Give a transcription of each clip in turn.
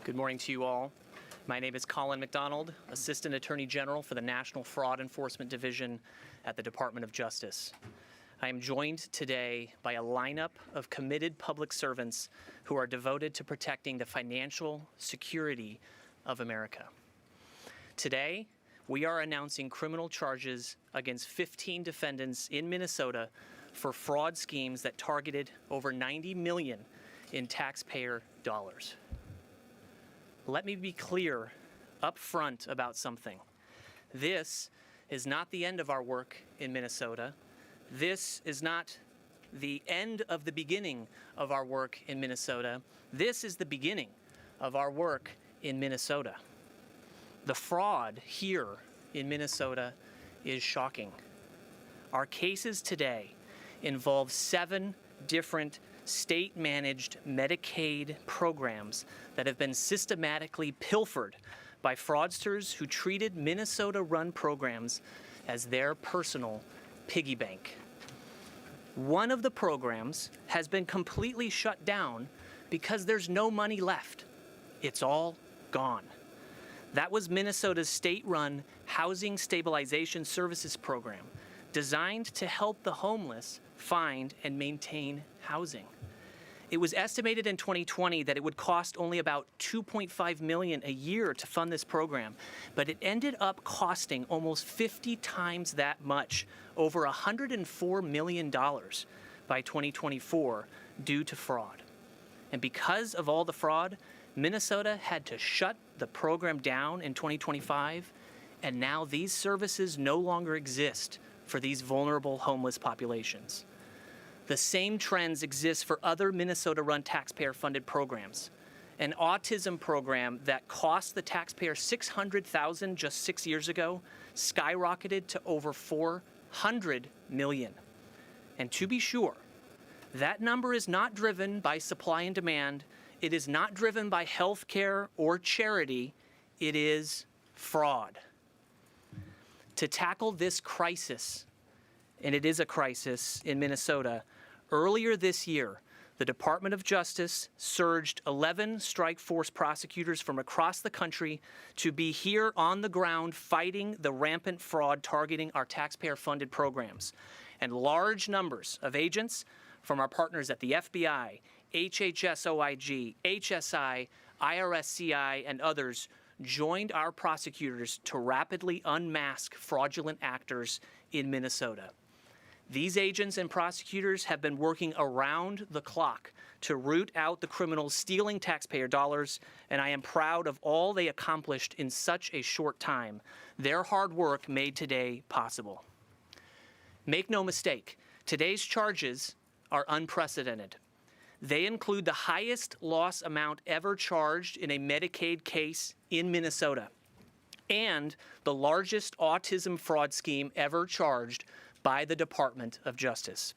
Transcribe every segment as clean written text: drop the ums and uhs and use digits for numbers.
Good morning to you all. My name is Colin McDonald, Assistant Attorney General for the National Fraud Enforcement Division at the Department of Justice. I am joined today by a lineup of committed public servants who are devoted to protecting the financial security of America. Today, we are announcing criminal charges against 15 defendants in Minnesota for fraud schemes that targeted over $90 million in taxpayer dollars. Let me be clear up front about something. This is not the end of our work in Minnesota. This is not the end of the beginning of our work in Minnesota. This is the beginning of our work in Minnesota. The fraud here in Minnesota is shocking. Our cases today involve 7 different state-managed Medicaid programs that have been systematically pilfered by fraudsters who treated Minnesota-run programs as their personal piggy bank. One of the programs has been completely shut down because there's no money left. It's all gone. That was Minnesota's state-run Housing Stabilization Services program, designed to help the homeless find and maintain housing. It was estimated in 2020 that it would cost only about $2.5 million a year to fund this program, but it ended up costing almost 50 times that much, over $104 million by 2024 due to fraud. And because of all the fraud, Minnesota had to shut the program down in 2025, and now these services no longer exist for these vulnerable homeless populations. The same trends exist for other Minnesota-run taxpayer-funded programs. An autism program that cost the taxpayer $600,000 just 6 years ago skyrocketed to over $400 million. And to be sure, that number is not driven by supply and demand. It is not driven by health care or charity. It is fraud. To tackle this crisis, and it is a crisis in Minnesota, earlier this year, the Department of Justice surged 11 strike force prosecutors from across the country to be here on the ground fighting the rampant fraud targeting our taxpayer-funded programs. And large numbers of agents from our partners at the FBI, HHS-OIG, HSI, IRS-CI, and others joined our prosecutors to rapidly unmask fraudulent actors in Minnesota. These agents and prosecutors have been working around the clock to root out the criminals stealing taxpayer dollars, and I am proud of all they accomplished in such a short time. Their hard work made today possible. Make no mistake, today's charges are unprecedented. They include the highest loss amount ever charged in a Medicaid case in Minnesota and the largest autism fraud scheme ever charged by the Department of Justice.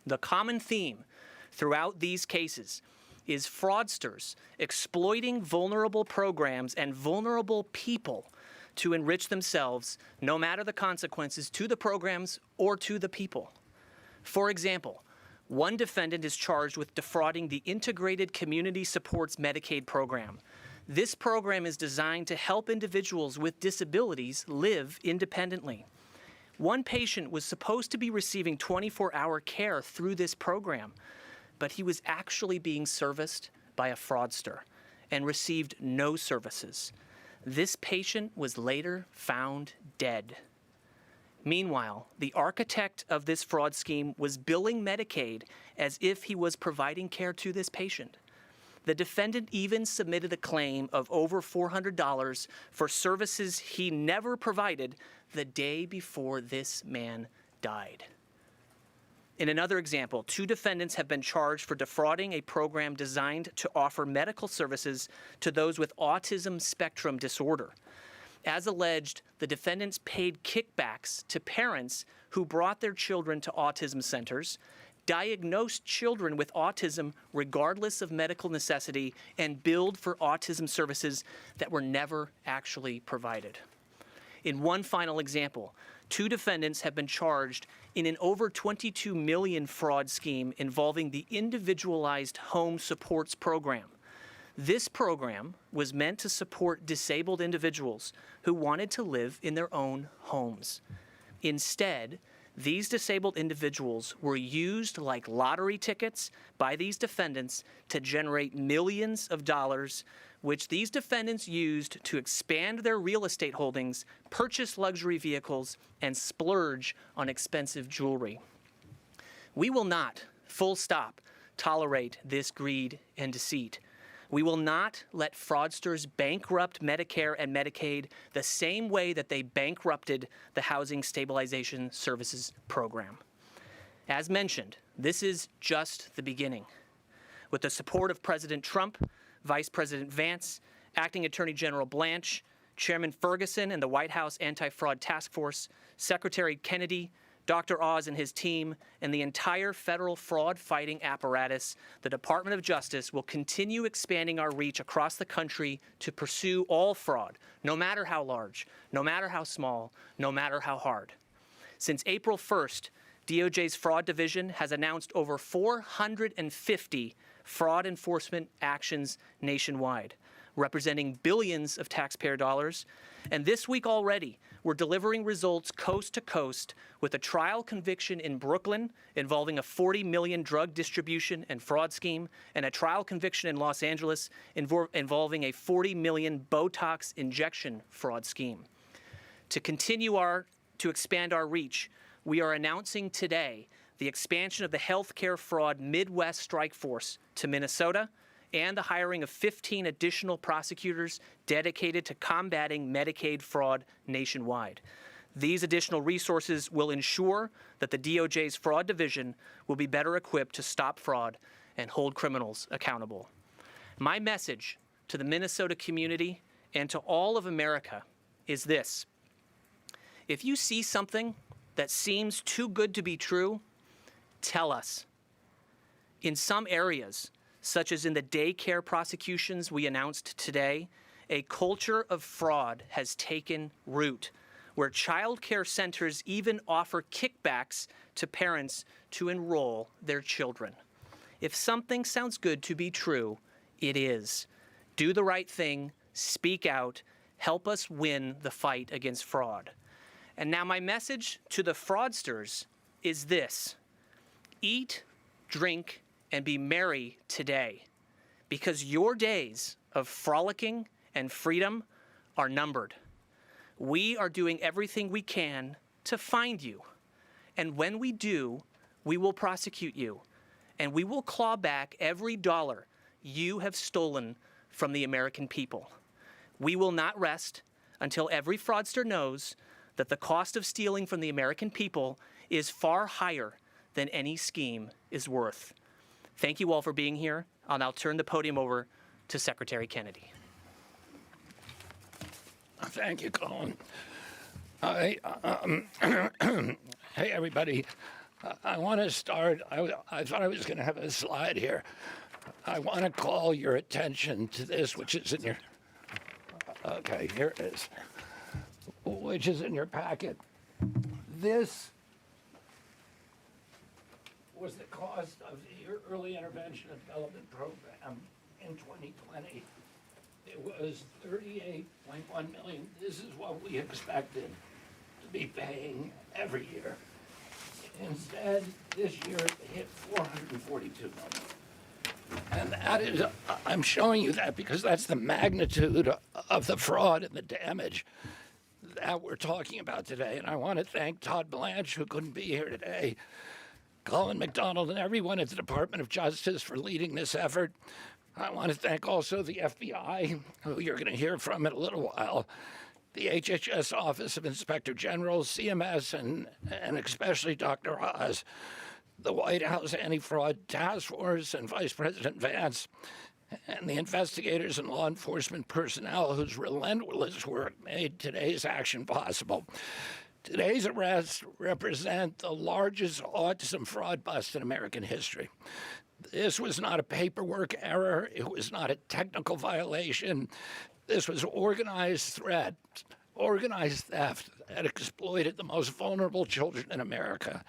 The common theme throughout these cases is fraudsters exploiting vulnerable programs and vulnerable people to enrich themselves, no matter the consequences to the programs or to the people. For example, one defendant is charged with defrauding the Integrated Community Supports Medicaid program. This program is designed to help individuals with disabilities live independently. One patient was supposed to be receiving 24-hour care through this program, but he was actually being serviced by a fraudster and received no services. This patient was later found dead. Meanwhile, the architect of this fraud scheme was billing Medicaid as if he was providing care to this patient. The defendant even submitted a claim of over $400 for services he never provided the day before this man died. In another example, 2 defendants have been charged for defrauding a program designed to offer medical services to those with autism spectrum disorder. As alleged, the defendants paid kickbacks to parents who brought their children to autism centers, diagnosed children with autism regardless of medical necessity, and billed for autism services that were never actually provided. In one final example, 2 defendants have been charged in an over $22 million fraud scheme involving the Individualized Home Supports Program. This program was meant to support disabled individuals who wanted to live in their own homes. Instead, these disabled individuals were used like lottery tickets by these defendants to generate millions of dollars, which these defendants used to expand their real estate holdings, purchase luxury vehicles, and splurge on expensive jewelry. We will not, full stop, tolerate this greed and deceit. We will not let fraudsters bankrupt Medicare and Medicaid the same way that they bankrupted the Housing Stabilization Services Program. As mentioned, this is just the beginning. With the support of President Trump, Vice President Vance, Acting Attorney General Blanche, Chairman Ferguson and the White House Anti-Fraud Task Force, Secretary Kennedy, Dr. Oz and his team, and the entire federal fraud-fighting apparatus, the Department of Justice will continue expanding our reach across the country to pursue all fraud, no matter how large, no matter how small, no matter how hard. Since April 1st, DOJ's Fraud Division has announced over 450 fraud enforcement actions nationwide, representing billions of taxpayer dollars. And this week already, we're delivering results coast to coast with a trial conviction in Brooklyn involving a $40 million drug distribution and fraud scheme, and a trial conviction in Los Angeles involving a $40 million Botox injection fraud scheme. To expand our reach, we are announcing today the expansion of the healthcare fraud Midwest Strike Force to Minnesota, and the hiring of 15 additional prosecutors dedicated to combating Medicaid fraud nationwide. These additional resources will ensure that the DOJ's Fraud Division will be better equipped to stop fraud and hold criminals accountable. My message to the Minnesota community and to all of America is this: if you see something that seems too good to be true, tell us. In some areas, such as in the daycare prosecutions we announced today, a culture of fraud has taken root, where child care centers even offer kickbacks to parents to enroll their children. If something sounds good to be true, it is. Do the right thing, speak out, help us win the fight against fraud. And now my message to the fraudsters is this: eat, drink, and be merry today, because your days of frolicking and freedom are numbered. We are doing everything we can to find you. And when we do, we will prosecute you, and we will claw back every dollar you have stolen from the American people. We will not rest until every fraudster knows that the cost of stealing from the American people is far higher than any scheme is worth. Thank you all for being here. I'll now turn the podium over to Secretary Kennedy. Thank you, Colin. Hey, everybody. I want to start. I thought I was going to have a slide here. I want to call your attention to this, which is in your. Okay, here it is. Which is in your packet. This was the cost of the Early Intervention and Development Program in 2020. It was $38.1 million. This is what we expected to be paying every year. Instead, this year it hit $442 million. And that is, I'm showing you that because that's the magnitude of the fraud and the damage that we're talking about today. And I want to thank Todd Blanche, who couldn't be here today, Colin McDonald, and everyone at the Department of Justice for leading this effort. I want to thank also the FBI, who you're going to hear from in a little while, the HHS Office of Inspector General, CMS, and especially Dr. Oz, the White House Anti-Fraud Task Force, and Vice President Vance, and the investigators and law enforcement personnel whose relentless work made today's action possible. Today's arrests represent the largest autism fraud bust in American history. This was not a paperwork error. It was not a technical violation. This was organized threat, organized theft that exploited the most vulnerable children in America.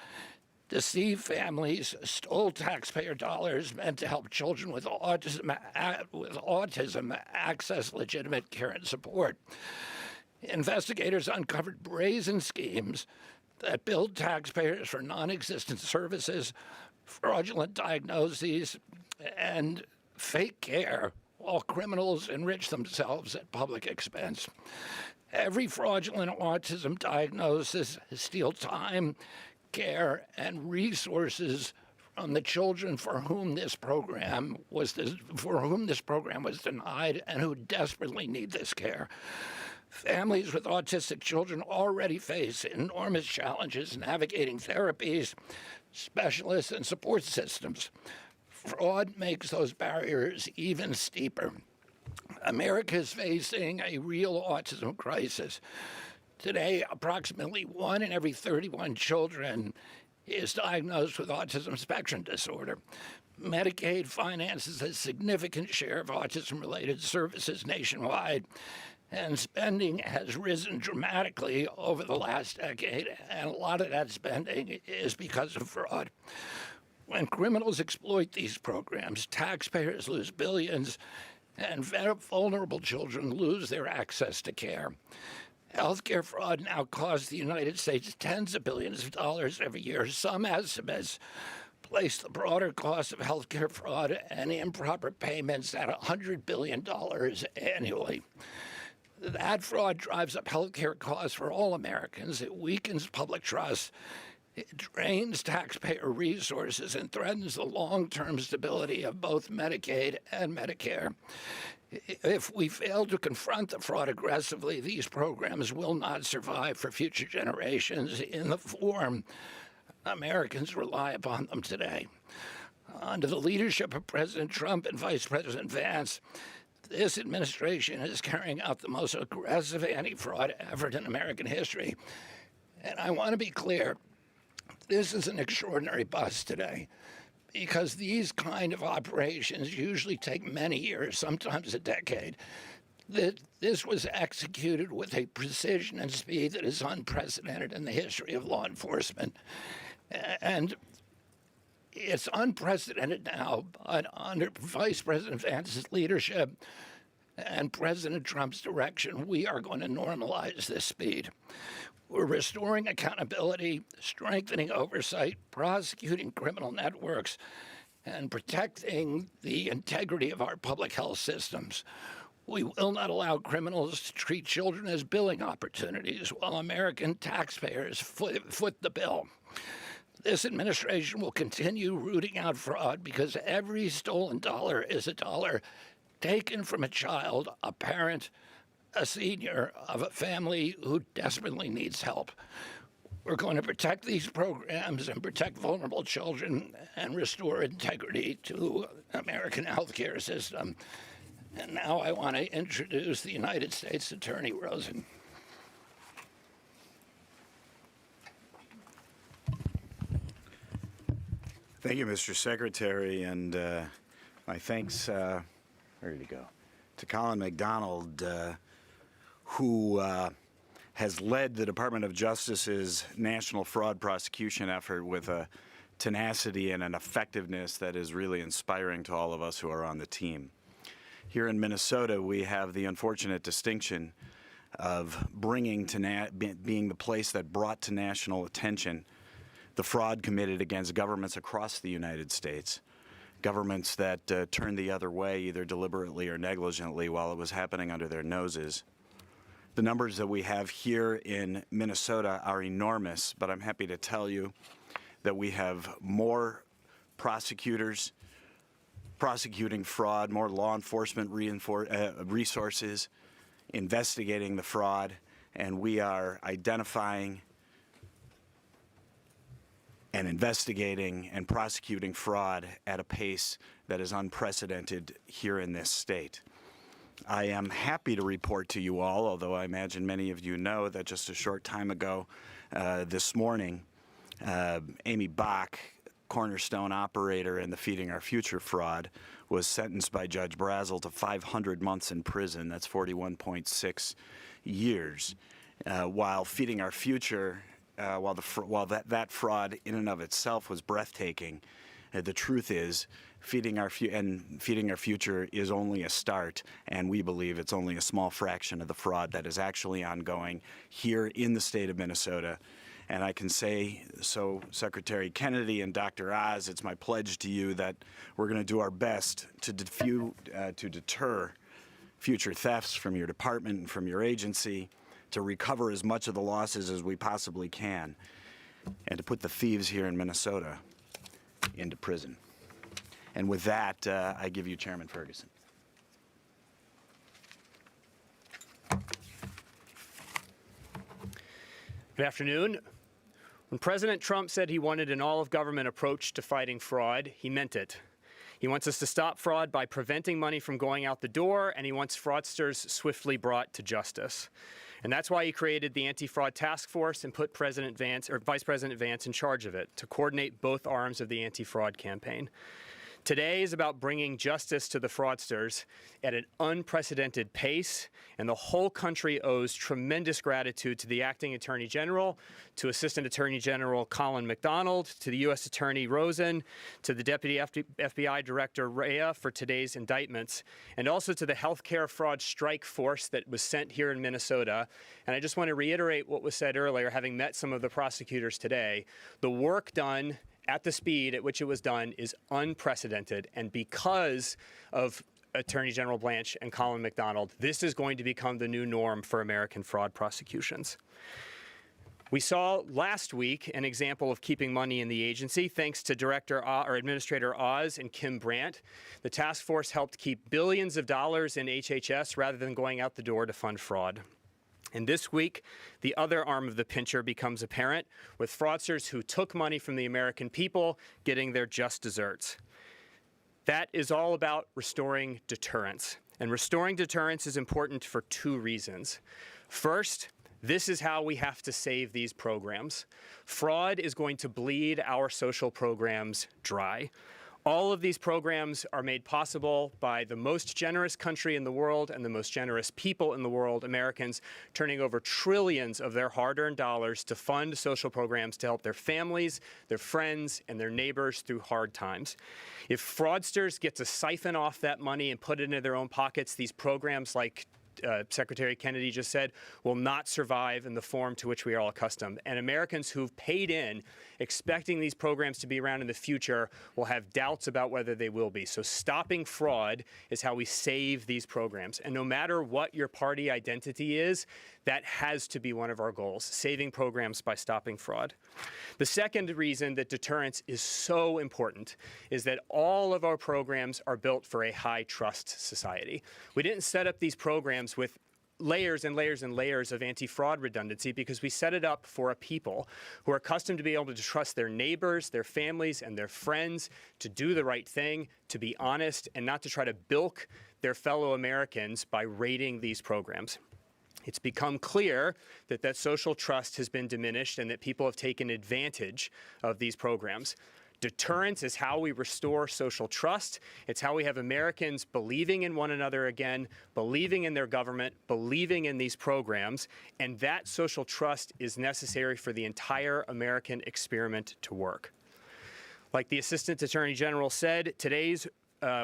To see families stole taxpayer dollars meant to help children with autism access legitimate care and support. Investigators uncovered brazen schemes that billed taxpayers for non-existent services, fraudulent diagnoses, and fake care, while criminals enrich themselves at public expense. Every fraudulent autism diagnosis steals time, care, and resources from the children for whom this program was denied and who desperately need this care. Families with autistic children already face enormous challenges navigating therapies, specialists, and support systems. Fraud makes those barriers even steeper. America is facing a real autism crisis. Today, approximately 1 in every 31 children is diagnosed with autism spectrum disorder. Medicaid finances a significant share of autism-related services nationwide, and spending has risen dramatically over the last decade, and a lot of that spending is because of fraud. When criminals exploit these programs, taxpayers lose billions, and vulnerable children lose their access to care. Healthcare fraud now costs the United States tens of billions of dollars every year. Some estimates place the broader cost of healthcare fraud and improper payments at $100 billion annually. That fraud drives up healthcare costs for all Americans. It weakens public trust. It drains taxpayer resources and threatens the long-term stability of both Medicaid and Medicare. If we fail to confront the fraud aggressively, these programs will not survive for future generations in the form Americans rely upon them today. Under the leadership of President Trump and Vice President Vance, this administration is carrying out the most aggressive anti-fraud effort in American history. And I want to be clear, this is an extraordinary bust today, because these kind of operations usually take many years, sometimes a decade. This was executed with a precision and speed that is unprecedented in the history of law enforcement. And it's unprecedented now, but under Vice President Vance's leadership and President Trump's direction, we are going to normalize this speed. We're restoring accountability, strengthening oversight, prosecuting criminal networks, and protecting the integrity of our public health systems. We will not allow criminals to treat children as billing opportunities while American taxpayers foot the bill. This administration will continue rooting out fraud because every stolen dollar is a dollar taken from a child, a parent, a senior of a family who desperately needs help. We're going to protect these programs and protect vulnerable children and restore integrity to the American healthcare system. And now I want to introduce the United States Attorney Rosen. Thank you, Mr. Secretary, and my thanks, where did he go? To Colin McDonald, who has led the Department of Justice's national fraud prosecution effort with a tenacity and an effectiveness that is really inspiring to all of us who are on the team. Here in Minnesota, we have the unfortunate distinction of being the place that brought to national attention the fraud committed against governments across the United States, governments that turned the other way either deliberately or negligently while it was happening under their noses. The numbers that we have here in Minnesota are enormous, but I'm happy to tell you that we have more prosecutors prosecuting fraud, more law enforcement resources investigating the fraud, and we are identifying and investigating and prosecuting fraud at a pace that is unprecedented here in this state. I am happy to report to you all, although I imagine many of you know that just a short time ago this morning, Amy Bach, cornerstone operator in the Feeding Our Future fraud, was sentenced by Judge Brazel to 500 months in prison. That's 41.6 years. While Feeding Our Future while that fraud in and of itself was breathtaking, the truth is feeding our future is only a start, and we believe it's only a small fraction of the fraud that is actually ongoing here in the state of Minnesota. And I can say so, Secretary Kennedy and Dr. Oz, it's my pledge to you that we're going to do our best to deter future thefts from your department and from your agency, to recover as much of the losses as we possibly can, and to put the thieves here in Minnesota into prison. And with that, I give you Chairman Ferguson. Good afternoon. When President Trump said he wanted an all-of-government approach to fighting fraud, he meant it. He wants us to stop fraud by preventing money from going out the door, and he wants fraudsters swiftly brought to justice. And that's why he created the Anti-Fraud Task Force and put Vice President Vance in charge of it, to coordinate both arms of the anti-fraud campaign. Today is about bringing justice to the fraudsters at an unprecedented pace, and the whole country owes tremendous gratitude to the Acting Attorney General, to Assistant Attorney General Colin McDonald, to the U.S. Attorney Rosen, to the Deputy FBI Director Rea for today's indictments, and also to the Healthcare Fraud Strike Force that was sent here in Minnesota. And I just want to reiterate what was said earlier, having met some of the prosecutors today. The work done at the speed at which it was done is unprecedented, and because of Attorney General Blanche and Colin McDonald, this is going to become the new norm for American fraud prosecutions. We saw last week an example of keeping money in the agency thanks to Administrator Oz and Kim Brandt. The task force helped keep billions of dollars in HHS rather than going out the door to fund fraud. And this week, the other arm of the pincher becomes apparent, with fraudsters who took money from the American people getting their just desserts. That is all about restoring deterrence. And restoring deterrence is important for two reasons. First, this is how we have to save these programs. Fraud is going to bleed our social programs dry. All of these programs are made possible by the most generous country in the world and the most generous people in the world, Americans, turning over trillions of their hard-earned dollars to fund social programs to help their families, their friends, and their neighbors through hard times. If fraudsters get to siphon off that money and put it into their own pockets, these programs, like Secretary Kennedy just said, will not survive in the form to which we are all accustomed. And Americans who've paid in, expecting these programs to be around in the future, will have doubts about whether they will be. So stopping fraud is how we save these programs. And no matter what your party identity is, that has to be one of our goals, saving programs by stopping fraud. The second reason that deterrence is so important is that all of our programs are built for a high-trust society. We didn't set up these programs with layers and layers and layers of anti-fraud redundancy because we set it up for a people who are accustomed to be able to trust their neighbors, their families, and their friends to do the right thing, to be honest, and not to try to bilk their fellow Americans by raiding these programs. It's become clear that that social trust has been diminished and that people have taken advantage of these programs. Deterrence is how we restore social trust. It's how we have Americans believing in one another again, believing in their government, believing in these programs, and that social trust is necessary for the entire American experiment to work. Like the Assistant Attorney General said, today's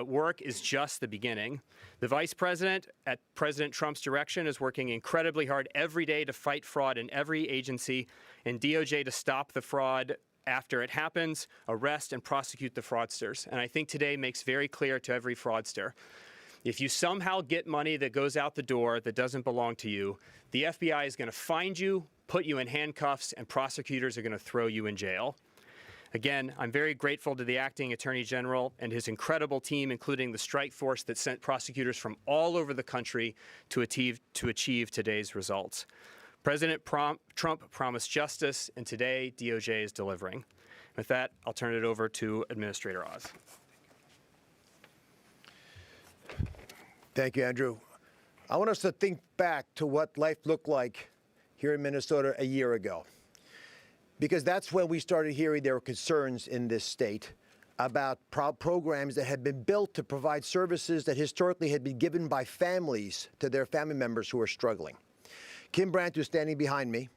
work is just the beginning. The Vice President, at President Trump's direction, is working incredibly hard every day to fight fraud in every agency, and DOJ to stop the fraud after it happens, arrest and prosecute the fraudsters. And I think today makes very clear to every fraudster, if you somehow get money that goes out the door that doesn't belong to you, the FBI is going to find you, put you in handcuffs, and prosecutors are going to throw you in jail. Again, I'm very grateful to the Acting Attorney General and his incredible team, including the strike force that sent prosecutors from all over the country to achieve today's results. President Trump promised justice, and today DOJ is delivering. With that, I'll turn it over to Administrator Oz. Thank you, Andrew. I want us to think back to what life looked like here in Minnesota a year ago, because that's when we started hearing there were concerns in this state about programs that had been built to provide services that historically had been given by families to their family members who are struggling. Kim Brandt, who's standing behind me,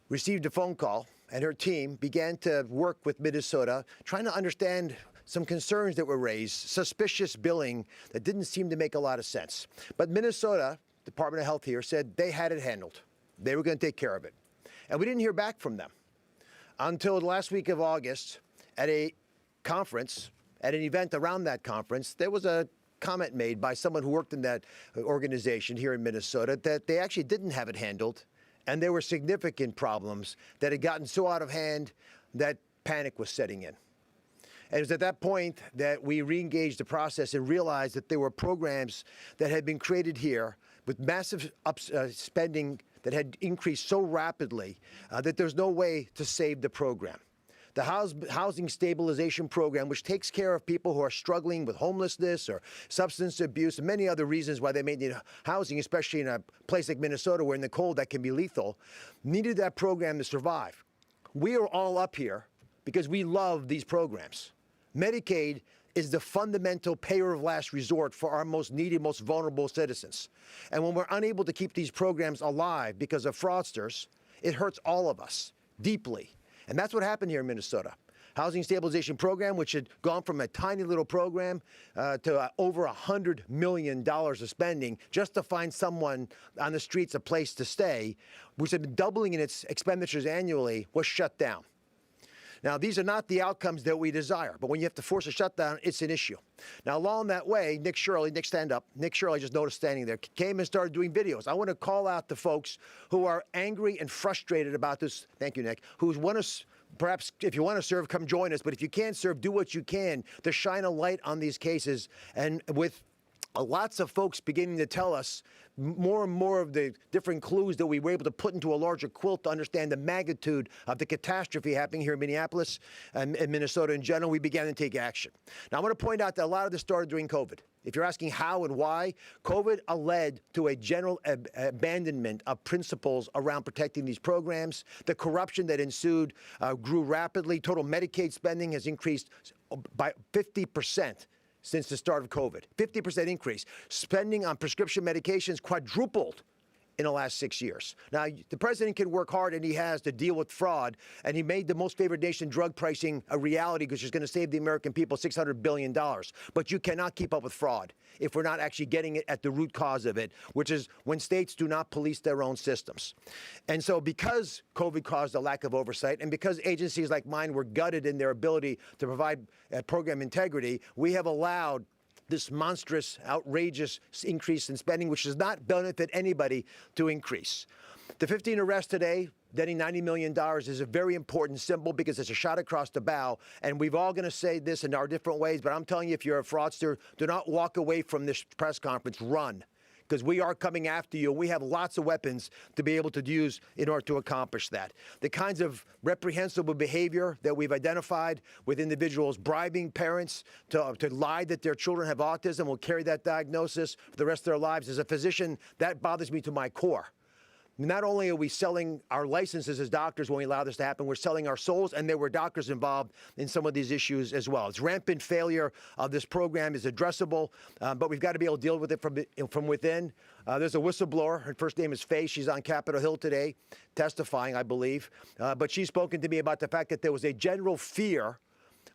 received a phone call, and her team began to work with Minnesota, trying to understand some concerns that were raised, suspicious billing that didn't seem to make a lot of sense. But Minnesota, Department of Health here, said they had it handled. They were going to take care of it. And we didn't hear back from them until the last week of August at a conference, at an event around that conference. There was a comment made by someone who worked in that organization here in Minnesota that they actually didn't have it handled, and there were significant problems that had gotten so out of hand that panic was setting in. And it was at that point that we re-engaged the process and realized that there were programs that had been created here with massive spending that had increased so rapidly that there's no way to save the program. The Housing Stabilization Program, which takes care of people who are struggling with homelessness or substance abuse and many other reasons why they may need housing, especially in a place like Minnesota where in the cold that can be lethal, needed that program to survive. We are all up here because we love these programs. Medicaid is the fundamental payer of last resort for our most needy, most vulnerable citizens. And when we're unable to keep these programs alive because of fraudsters, it hurts all of us deeply. And that's what happened here in Minnesota. Housing Stabilization Program, which had gone from a tiny little program to over $100 million of spending just to find someone on the streets a place to stay, which had been doubling in its expenditures annually, was shut down. Now, these are not the outcomes that we desire, but when you have to force a shutdown, it's an issue. Now, along that way, Nick Shirley, stand up. Nick Shirley, just noticed standing there, came and started doing videos. I want to call out the folks who are angry and frustrated about this. Thank you, Nick. Who want to, perhaps, if you want to serve, come join us. But if you can't serve, do what you can to shine a light on these cases. And with lots of folks beginning to tell us more and more of the different clues that we were able to put into a larger quilt to understand the magnitude of the catastrophe happening here in Minneapolis and in Minnesota in general, we began to take action. Now, I want to point out that a lot of this started during COVID. If you're asking how and why, COVID led to a general abandonment of principles around protecting these programs. The corruption that ensued grew rapidly. Total Medicaid spending has increased by 50%. Since the start of COVID, 50% increase. Spending on prescription medications quadrupled in the last 6 years. Now, the president can work hard, and he has, to deal with fraud, and he made the most favored nation drug pricing a reality because it's going to save the American people $600 billion. But you cannot keep up with fraud if we're not actually getting it at the root cause of it, which is when states do not police their own systems. And so because COVID caused a lack of oversight, and because agencies like mine were gutted in their ability to provide program integrity, we have allowed this monstrous, outrageous increase in spending, which does not benefit anybody, to increase. The 15 arrests today, netting $90 million, is a very important symbol because it's a shot across the bow. And we've all going to say this in our different ways, but I'm telling you, if you're a fraudster, do not walk away from this press conference. Run. Because we are coming after you, and we have lots of weapons to be able to use in order to accomplish that. The kinds of reprehensible behavior that we've identified with individuals bribing parents to lie that their children have autism, will carry that diagnosis for the rest of their lives. As a physician, that bothers me to my core. Not only are we selling our licenses as doctors when we allow this to happen, we're selling our souls, and there were doctors involved in some of these issues as well. It's rampant failure of this program is addressable, but we've got to be able to deal with it from within. There's a whistleblower. Her first name is Faye. She's on Capitol Hill today testifying, I believe. But she's spoken to me about the fact that there was a general fear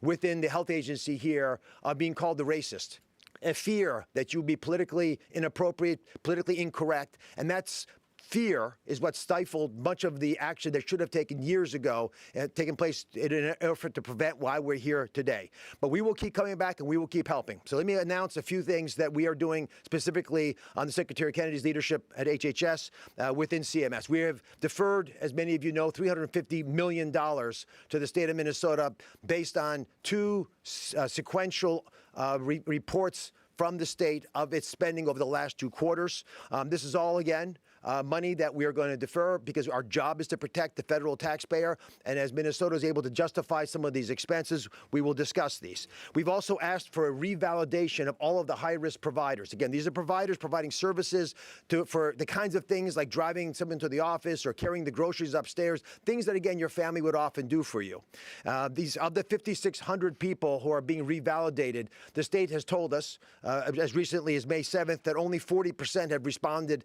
within the health agency here of being called the racist. A fear that you'd be politically inappropriate, politically incorrect, and that's fear is what stifled much of the action that should have taken years ago, taken place in an effort to prevent why we're here today. But we will keep coming back, and we will keep helping. So let me announce a few things that we are doing specifically on the Secretary Kennedy's leadership at HHS within CMS. We have deferred, as many of you know, $350 million to the state of Minnesota based on two sequential reports from the state of its spending over the last 2 quarters. This is all, again, money that we are going to defer because our job is to protect the federal taxpayer. And as Minnesota is able to justify some of these expenses, we will discuss these. We've also asked for a revalidation of all of the high-risk providers. Again, these are providers providing services for the kinds of things like driving someone to the office or carrying the groceries upstairs, things that, again, your family would often do for you. These of the 5,600 people who are being revalidated, the state has told us as recently as May 7th that only 40% have responded,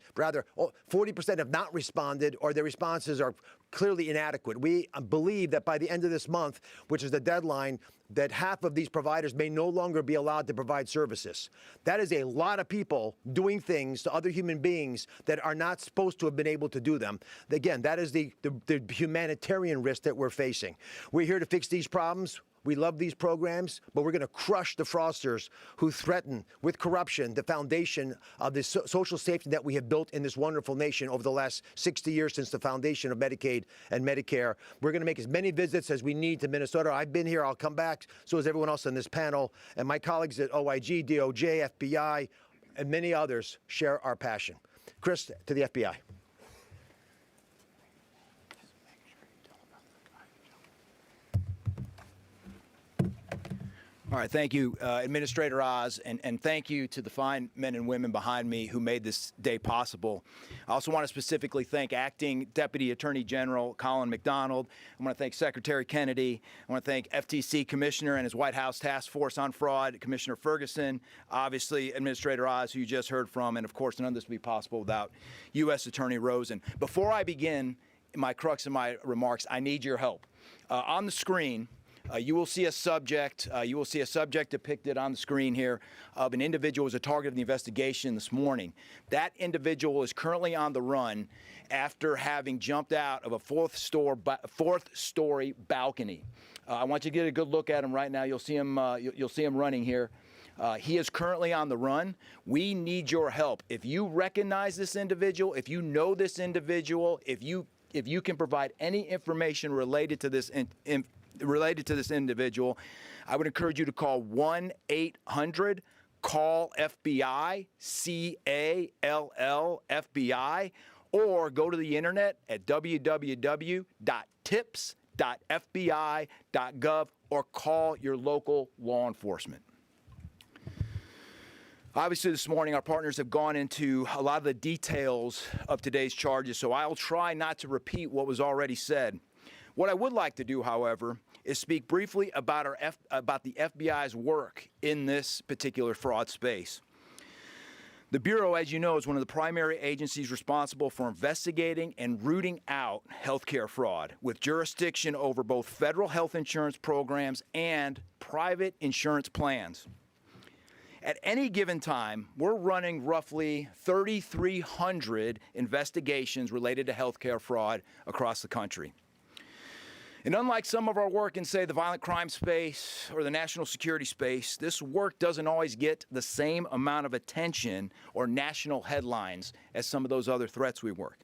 40% have not responded, or their responses are clearly inadequate. We believe that by the end of this month, which is the deadline, that half of these providers may no longer be allowed to provide services. That is a lot of people doing things to other human beings that are not supposed to have been able to do them. Again, that is the humanitarian risk that we're facing. We're here to fix these problems. We love these programs, but we're going to crush the fraudsters who threaten with corruption the foundation of the social safety that we have built in this wonderful nation over the last 60 years since the foundation of Medicaid and Medicare. We're going to make as many visits as we need to Minnesota. I've been here. I'll come back. So is everyone else on this panel. And my colleagues at OIG, DOJ, FBI, and many others share our passion. Chris, to the FBI. All right, thank you, Administrator Oz, and thank you to the fine men and women behind me who made this day possible. I also want to specifically thank Acting Deputy Attorney General Colin McDonald. I want to thank Secretary Kennedy. I want to thank FTC Commissioner and his White House Task Force on Fraud, Commissioner Ferguson, obviously Administrator Oz, who you just heard from, and of course none of this would be possible without U.S. Attorney Rosen. Before I begin my crux of my remarks, I need your help. On the screen, you will see a subject. Depicted on the screen here of an individual who was a target of the investigation this morning. That individual is currently on the run after having jumped out of a fourth-story balcony. I want you to get a good look at him right now. You'll see him. You'll see him running here. He is currently on the run. We need your help. If you recognize this individual, if you know this individual, if you can provide any information related to this individual, I would encourage you to call 1-800-CALL-FBI, CALL-FBI, or go to the internet at www.tips.fbi.gov or call your local law enforcement. Obviously, this morning, our partners have gone into a lot of the details of today's charges, so I'll try not to repeat what was already said. What I would like to do, however, is speak briefly about the FBI's work in this particular fraud space. The Bureau, as you know, is one of the primary agencies responsible for investigating and rooting out healthcare fraud, with jurisdiction over both federal health insurance programs and private insurance plans. At any given time, we're running roughly 3,300 investigations related to healthcare fraud across the country. And unlike some of our work in, say, the violent crime space or the national security space, this work doesn't always get the same amount of attention or national headlines as some of those other threats we work.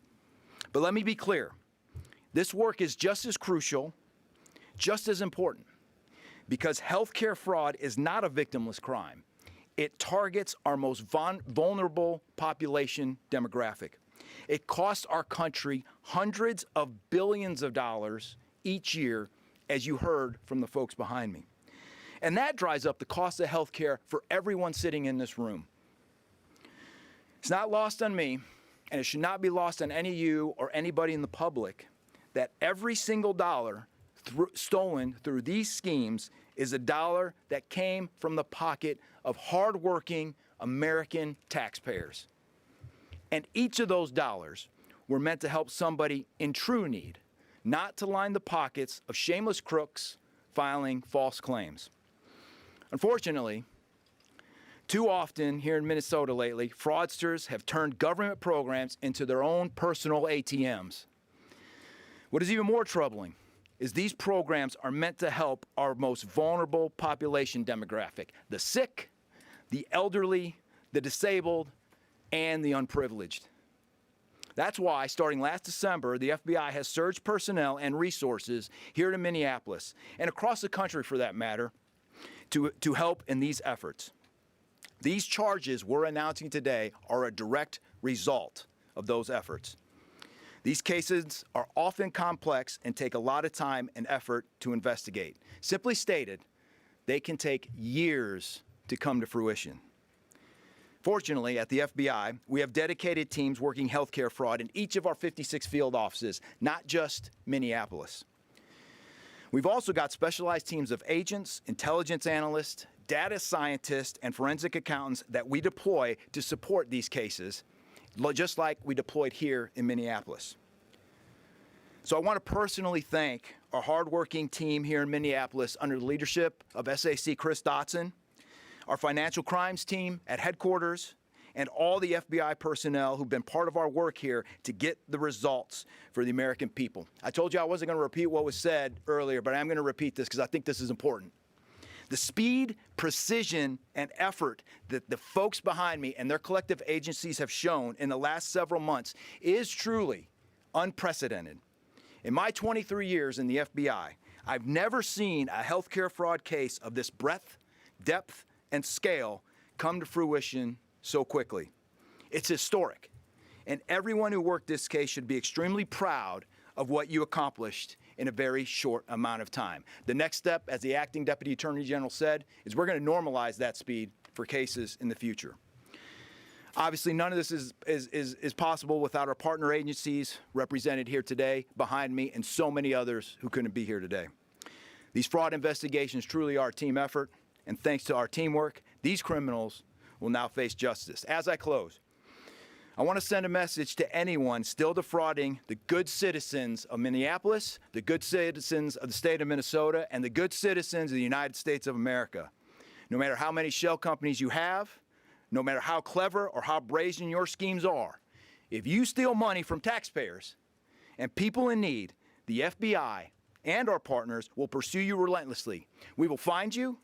But let me be clear. This work is just as crucial, just as important, because healthcare fraud is not a victimless crime. It targets our most vulnerable population demographic. It costs our country hundreds of billions of dollars each year, as you heard from the folks behind me. And that drives up the cost of health care for everyone sitting in this room. It's not lost on me, and it should not be lost on any of you or anybody in the public, that every single dollar stolen through these schemes is a dollar that came from the pocket of hardworking American taxpayers. And each of those dollars were meant to help somebody in true need, not to line the pockets of shameless crooks filing false claims. Unfortunately, too often here in Minnesota lately, fraudsters have turned government programs into their own personal ATMs. What is even more troubling is these programs are meant to help our most vulnerable population demographic: the sick, the elderly, the disabled, and the unprivileged. That's why, starting last December, the FBI has surged personnel and resources here in Minneapolis, and across the country for that matter, to help in these efforts. These charges we're announcing today are a direct result of those efforts. These cases are often complex and take a lot of time and effort to investigate. Simply stated, they can take years to come to fruition. Fortunately, at the FBI, we have dedicated teams working healthcare fraud in each of our 56 field offices, not just Minneapolis. We've also got specialized teams of agents, intelligence analysts, data scientists, and forensic accountants that we deploy to support these cases. just like we deployed here in Minneapolis. So I want to personally thank our hardworking team here in Minneapolis under the leadership of SAC Chris Dotson, our financial crimes team at headquarters, and all the FBI personnel who've been part of our work here to get the results for the American people. I told you I wasn't going to repeat what was said earlier, but I'm going to repeat this because I think this is important. The speed, precision, and effort that the folks behind me and their collective agencies have shown in the last several months is truly unprecedented. In my 23 years in the FBI, I've never seen a healthcare fraud case of this breadth, depth, and scale come to fruition so quickly. It's historic, and everyone who worked this case should be extremely proud of what you accomplished in a very short amount of time. The next step, as the acting Deputy Attorney General said, is we're going to normalize that speed for cases in the future. Obviously, none of this is possible without our partner agencies represented here today, behind me, and so many others who couldn't be here today. These fraud investigations truly are a team effort, and thanks to our teamwork, these criminals will now face justice. As I close, I want to send a message to anyone still defrauding the good citizens of Minneapolis, the good citizens of the state of Minnesota, and the good citizens of the United States of America. No matter how many shell companies you have, no matter how clever or how brazen your schemes are, if you steal money from taxpayers and people in need, the FBI and our partners will pursue you relentlessly. We will find you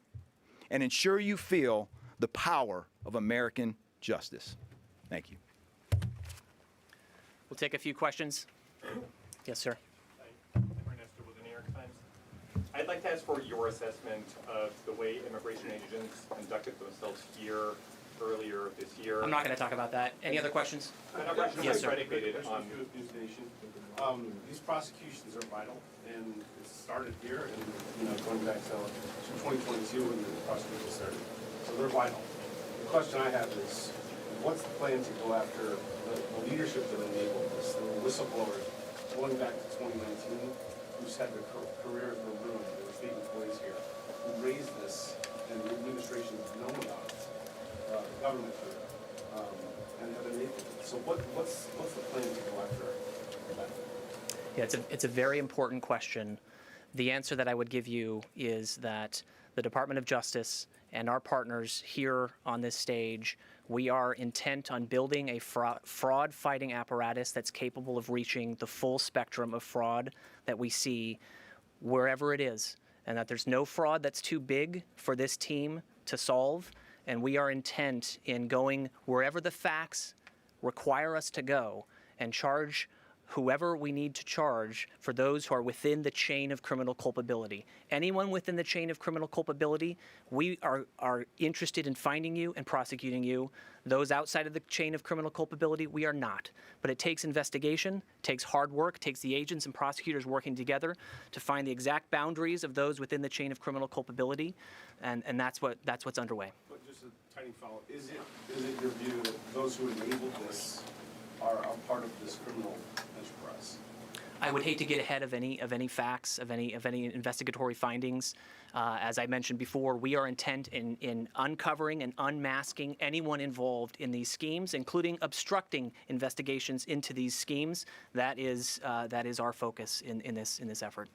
and ensure you feel the power of American justice. Thank you. We'll take a few questions. Yes, sir. Ernesto with the New York Times. I'd like to ask for your assessment of the way immigration agents conducted themselves here earlier this year. I'm not going to talk about that. Any other questions? Yes, sir. Predicated on News Nation. These prosecutions are vital, and it started here, and going back to 2022 when the prosecution started. So they're vital. The question I have is, what's the plan to go after the leadership that enabled this, the whistleblowers, going back to 2019, who's had their careers were ruined, there were state employees here, who raised this, and the administration has known about it, the government did, and have enabled it. So what's the plan to go after that? Yeah, it's a very important question. The answer that I would give you is that the Department of Justice and our partners here on this stage, we are intent on building a fraud-fighting apparatus that's capable of reaching the full spectrum of fraud that we see wherever it is, and that there's no fraud that's too big for this team to solve, and we are intent in going wherever the facts require us to go and charge whoever we need to charge for those who are within the chain of criminal culpability. Anyone within the chain of criminal culpability, we are interested in finding you and prosecuting you. Those outside of the chain of criminal culpability, we are not. But it takes investigation, takes hard work, takes the agents and prosecutors working together to find the exact boundaries of those within the chain of criminal culpability, and that's what's underway. But just a tiny follow-up. Is it your view that those who enabled this are a part of this criminal enterprise? I would hate to get ahead of any facts, of any investigatory findings. As I mentioned before, we are intent in uncovering and unmasking anyone involved in these schemes, including obstructing investigations into these schemes. That is our focus in this effort.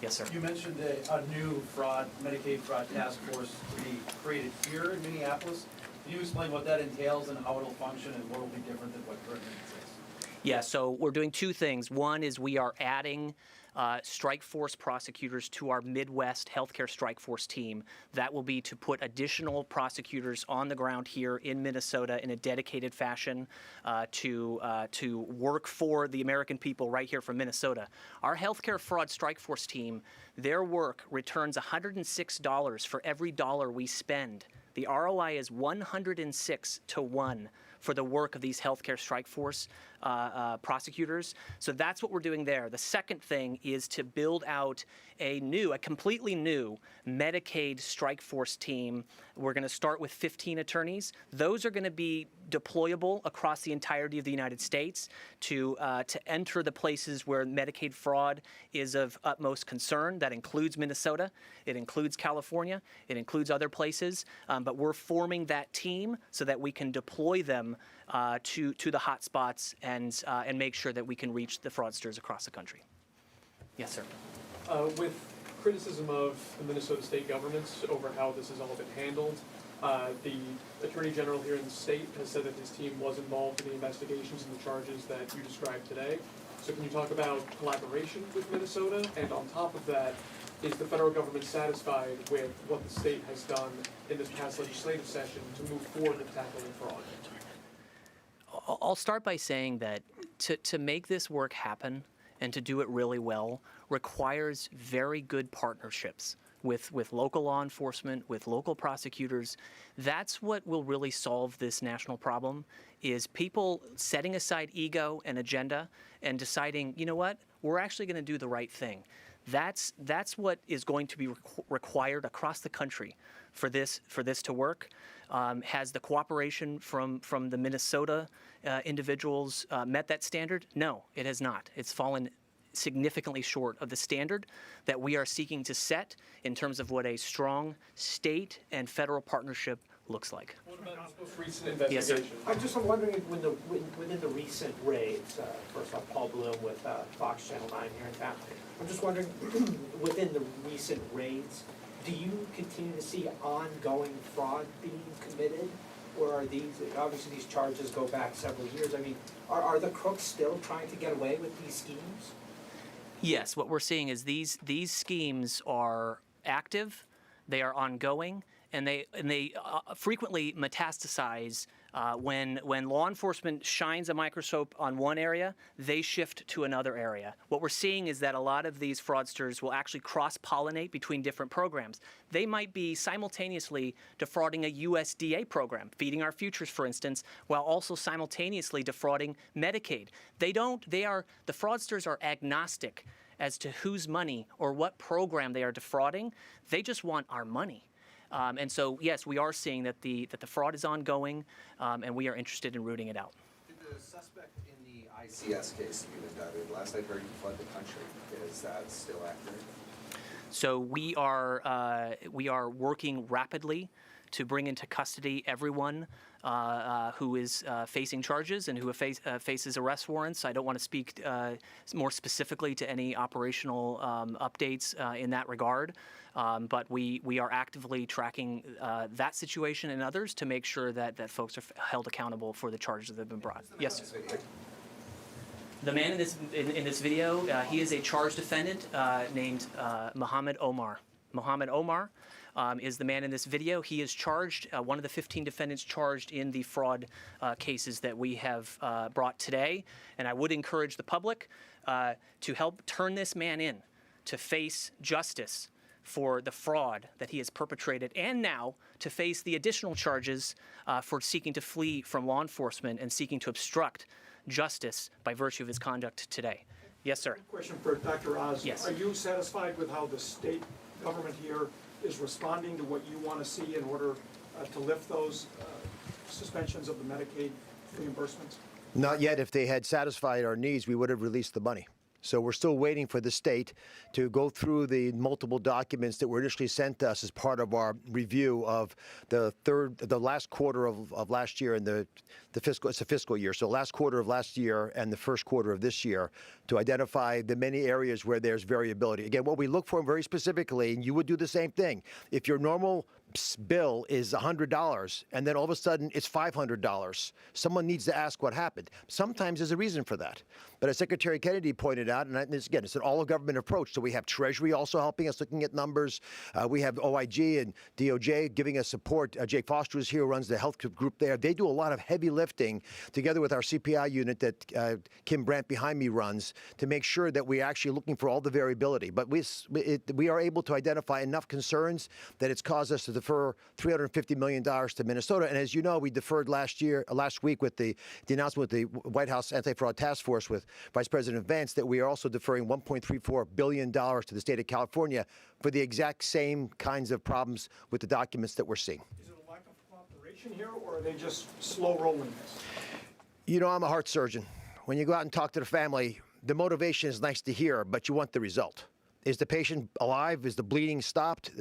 Yes, sir. You mentioned a new Medicaid fraud task force to be created here in Minneapolis. Can you explain what that entails and how it'll function and what will be different than what currently exists? Yeah, so we're doing two things. One is we are adding strike force prosecutors to our Midwest healthcare strike force team. That will be to put additional prosecutors on the ground here in Minnesota in a dedicated fashion to work for the American people right here from Minnesota. Our healthcare fraud strike force team, their work returns $106 for every dollar we spend. The ROI is 106 to 1 for the work of these healthcare strike force prosecutors. So that's what we're doing there. The second thing is to build out a completely new Medicaid strike force team. We're going to start with 15 attorneys. Those are going to be deployable across the entirety of the United States to enter the places where Medicaid fraud is of utmost concern. That includes Minnesota. It includes California. It includes other places. But we're forming that team so that we can deploy them to the hot spots and make sure that we can reach the fraudsters across the country. Yes, sir. With criticism of the Minnesota state governments over how this has all been handled, the Attorney General here in the state has said that his team was involved in the investigations and the charges that you described today. So can you talk about collaboration with Minnesota? And on top of that, is the federal government satisfied with what the state has done in this past legislative session to move forward with tackling fraud? I'll start by saying that to make this work happen and to do it really well requires very good partnerships with local law enforcement, with local prosecutors. That's what will really solve this national problem, is people setting aside ego and agenda and deciding, you know what, we're actually going to do the right thing. That's what is going to be required across the country for this to work. Has the cooperation from the Minnesota individuals met that standard? No, it has not. It's fallen significantly short of the standard that we are seeking to set in terms of what a strong state and federal partnership looks like. What about this most recent investigation? Yes, sir. I'm just wondering within the recent raids, first off, Paul Bloom with Fox Channel 9 here in town. I'm just wondering, within the recent raids, do you continue to see ongoing fraud being committed? Or are these, obviously these charges go back several years. I mean, are the crooks still trying to get away with these schemes? Yes, what we're seeing is these schemes are active, they are ongoing, and they frequently metastasize when law enforcement shines a microscope on one area, they shift to another area. What we're seeing is that a lot of these fraudsters will actually cross-pollinate between different programs. They might be simultaneously defrauding a USDA program, Feeding Our Futures, for instance, while also simultaneously defrauding Medicaid. The fraudsters are agnostic as to whose money or what program they are defrauding. They just want our money. And so, yes, we are seeing that the fraud is ongoing, and we are interested in rooting it out. Did the suspect in the ICS case you indicted, last I heard, he fled the country. Is that still accurate? So we are working rapidly to bring into custody everyone who is facing charges and who faces arrest warrants. I don't want to speak more specifically to any operational updates in that regard, but we are actively tracking that situation and others to make sure that folks are held accountable for the charges that have been brought. Yes, sir. The man in this video, he is a charged defendant named Mohammed Omar. Mohammed Omar is the man in this video. He is charged, one of the 15 defendants charged in the fraud cases that we have brought today. And I would encourage the public to help turn this man in to face justice for the fraud that he has perpetrated, and now to face the additional charges for seeking to flee from law enforcement and seeking to obstruct justice by virtue of his conduct today. Yes, sir. Question for Dr. Oz. Yes. Are you satisfied with how the state government here is responding to what you want to see in order to lift those suspensions of the Medicaid reimbursements? Not yet. If they had satisfied our needs, we would have released the money. So we're still waiting for the state to go through the multiple documents that were initially sent to us as part of our review of the last quarter of last year and the fiscal, it's a fiscal year, so last quarter of last year and the first quarter of this year, to identify the many areas where there's variability. Again, what we look for very specifically, and you would do the same thing, if your normal bill is $100 and then all of a sudden it's $500, someone needs to ask what happened. Sometimes there's a reason for that. But as Secretary Kennedy pointed out, and again, it's an all-of-government approach, so we have Treasury also helping us, looking at numbers. We have OIG and DOJ giving us support. Jake Foster is here, who runs the health group there. They do a lot of heavy lifting together with our CPI unit that Kim Brandt behind me runs to make sure that we're actually looking for all the variability. But we are able to identify enough concerns that it's caused us to defer $350 million to Minnesota. And as you know, we deferred last week with the announcement with the White House Anti-Fraud Task Force with Vice President Vance that we are also deferring $1.34 billion to the state of California for the exact same kinds of problems with the documents that we're seeing. Is it a lack of cooperation here, or are they just slow rolling this? You know, I'm a heart surgeon. When you go out and talk to the family, the motivation is nice to hear, but you want the result. Is the patient alive? Is the bleeding stopped?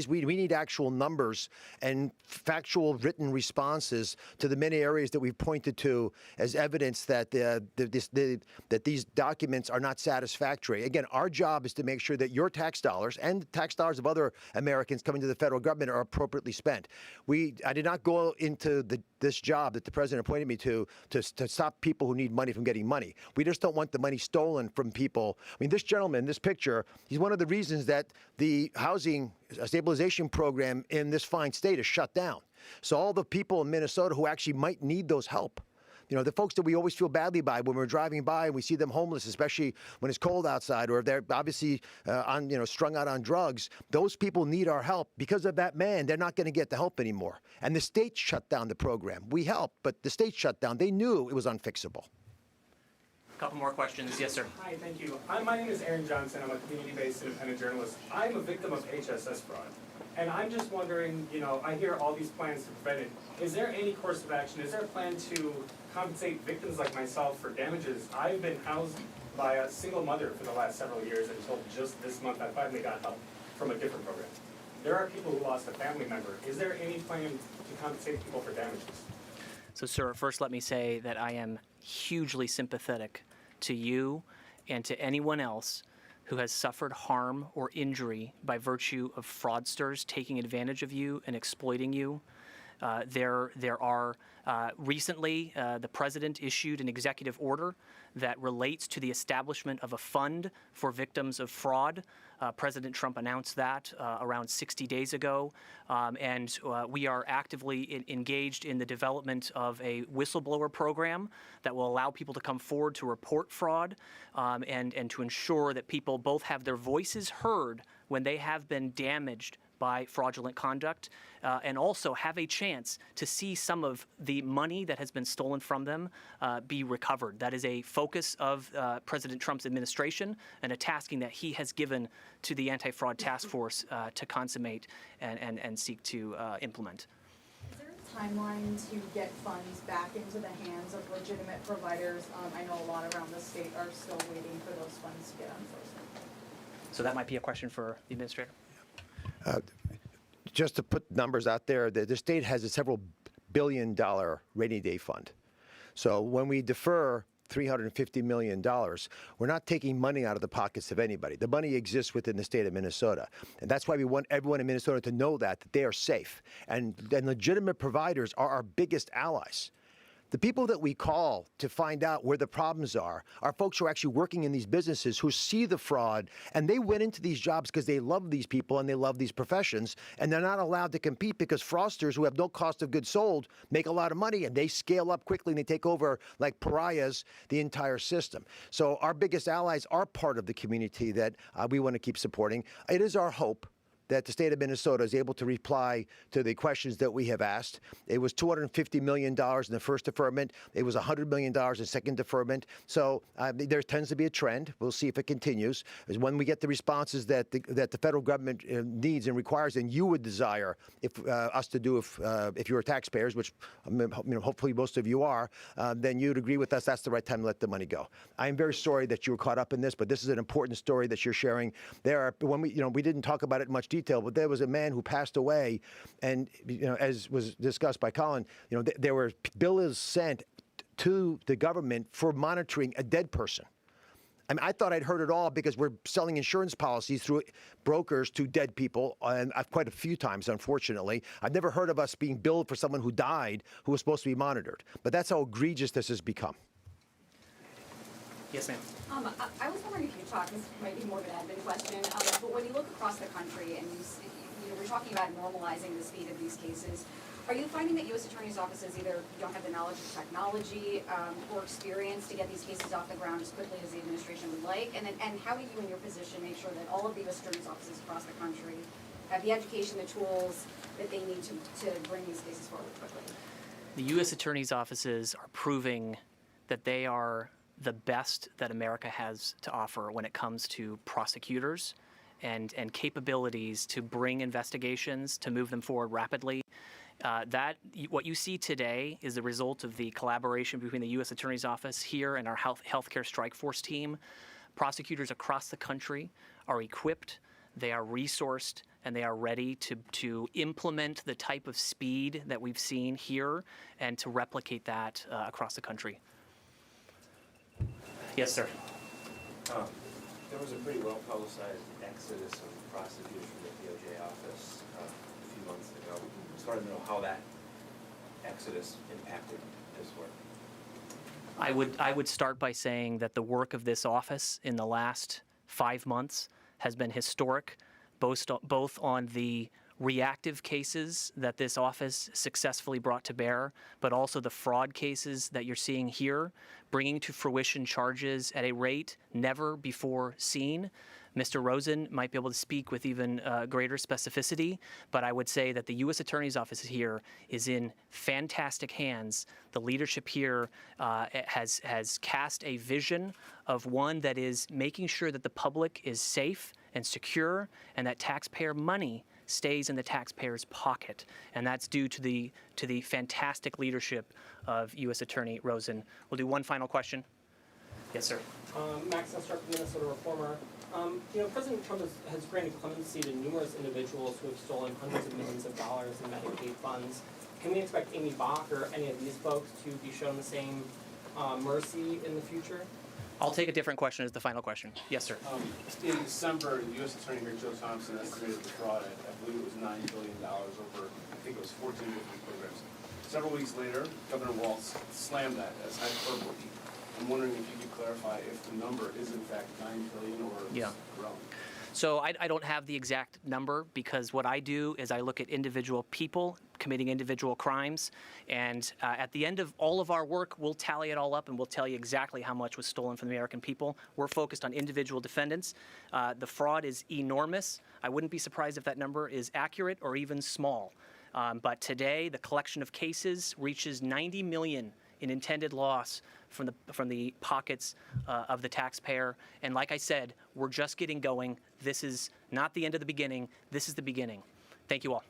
We need actual numbers and factual written responses to the many areas that we've pointed to as evidence that that these documents are not satisfactory. Again, our job is to make sure that your tax dollars and the tax dollars of other Americans coming to the federal government are appropriately spent. I did not go into this job that the president appointed me to stop people who need money from getting money. We just don't want the money stolen from people. I mean, this gentleman, this picture, he's one of the reasons that the housing stabilization program in this fine state is shut down. So all the people in Minnesota who actually might need those help, the folks that we always feel badly by when we're driving by and we see them homeless, especially when it's cold outside, or if they're obviously strung out on drugs, those people need our help. Because of that man, they're not going to get the help anymore. And the state shut down the program. We helped, but the state shut down. They knew it was unfixable. Couple more questions. Yes, sir. Hi, thank you. My name is Aaron Johnson. I'm a community-based independent journalist. I'm a victim of HSS fraud. And I'm just wondering, I hear all these plans to prevent it. Is there any course of action? Is there a plan to compensate victims like myself for damages? I've been housed by a single mother for the last several years until just this month I finally got help from a different program. There are people who lost a family member. Is there any plan to compensate people for damages? So, sir, first let me say that I am hugely sympathetic to you and to anyone else who has suffered harm or injury by virtue of fraudsters taking advantage of you and exploiting you. Recently, the president issued an executive order that relates to the establishment of a fund for victims of fraud. President Trump announced that around 60 days ago, and we are actively engaged in the development of a whistleblower program that will allow people to come forward to report fraud and to ensure that people both have their voices heard when they have been damaged by fraudulent conduct, and also have a chance to see some of the money that has been stolen from them be recovered. That is a focus of President Trump's administration and a tasking that he has given to the anti-fraud task force to consummate and seek to implement. Is there a timeline to get funds back into the hands of legitimate providers? I know a lot around the state are still waiting for those funds to get unfrozen. So that might be a question for the administrator. Just to put numbers out there, the state has a several billion-dollar rainy day fund. So when we defer $350 million, we're not taking money out of the pockets of anybody. The money exists within the state of Minnesota. And that's why we want everyone in Minnesota to know that they are safe. And legitimate providers are our biggest allies. The people that we call to find out where the problems are folks who are actually working in these businesses who see the fraud, and they went into these jobs because they love these people and they love these professions, and they're not allowed to compete because fraudsters who have no cost of goods sold make a lot of money, and they scale up quickly and they take over like pariahs the entire system. So our biggest allies are part of the community that we want to keep supporting. It is our hope that the state of Minnesota is able to reply to the questions that we have asked. It was $250 million in the first deferment. It was $100 million in second deferment. So there tends to be a trend. We'll see if it continues. When we get the responses that the federal government needs and requires, and you would desire us to do if you're taxpayers, which hopefully most of you are, then you'd agree with us that's the right time to let the money go. I am very sorry that you were caught up in this, but this is an important story that you're sharing. We didn't talk about it in much detail, but there was a man who passed away, and as was discussed by Colin, there were bills sent to the government for monitoring a dead person. I mean, I thought I'd heard it all because we're selling insurance policies through brokers to dead people, and quite a few times, unfortunately. I've never heard of us being billed for someone who died who was supposed to be monitored. But that's how egregious this has become. Yes, ma'am. I was wondering if you could talk, this might be more of an admin question, but when you look across the country and we're talking about normalizing the speed of these cases, are you finding that U.S. attorneys' offices either don't have the knowledge of technology or experience to get these cases off the ground as quickly as the administration would like? And how do you, in your position, make sure that all of the U.S. attorneys' offices across the country have the education, the tools that they need to bring these cases forward quickly? The U.S. attorneys' offices are proving that they are the best that America has to offer when it comes to prosecutors and capabilities to bring investigations, to move them forward rapidly. What you see today is the result of the collaboration between the U.S. Attorney's Office here and our healthcare strike force team. Prosecutors across the country are equipped, they are resourced, and they are ready to implement the type of speed that we've seen here and to replicate that across the country. Yes, sir. There was a pretty well-publicized exodus of prosecutors from the DOJ office a few months ago. I just wanted to know how that exodus impacted this work. I would start by saying that the work of this office in the last 5 months has been historic, both on the reactive cases that this office successfully brought to bear, but also the fraud cases that you're seeing here, bringing to fruition charges at a rate never before seen. Mr. Rosen might be able to speak with even greater specificity, but I would say that the U.S. Attorney's Office here is in fantastic hands. The leadership here has cast a vision of one that is making sure that the public is safe and secure and that taxpayer money stays in the taxpayer's pocket. And that's due to the fantastic leadership of U.S. Attorney Rosen. We'll do one final question. Yes, sir. Max Estrup, Minnesota Reformer. President Trump has granted clemency to numerous individuals who have stolen hundreds of millions of dollars in Medicaid funds. Can we expect Amy Bach or any of these folks to be shown the same mercy in the future? I'll take a different question as the final question. Yes, sir. In December, the U.S. Attorney here, Joe Thompson, estimated the fraud at, I believe it was $9 billion over, I think it was 14 different programs. Several weeks later, Governor Walz slammed that as hyperbole. I'm wondering if you could clarify if the number is in fact $9 billion or it's grown. So I don't have the exact number because what I do is I look at individual people committing individual crimes, and at the end of all of our work, we'll tally it all up and we'll tell you exactly how much was stolen from the American people. We're focused on individual defendants. The fraud is enormous. I wouldn't be surprised if that number is accurate or even small. But today, the collection of cases reaches 90 million in intended loss from the pockets of the taxpayer. And like I said, we're just getting going. This is not the end of the beginning. This is the beginning. Thank you all.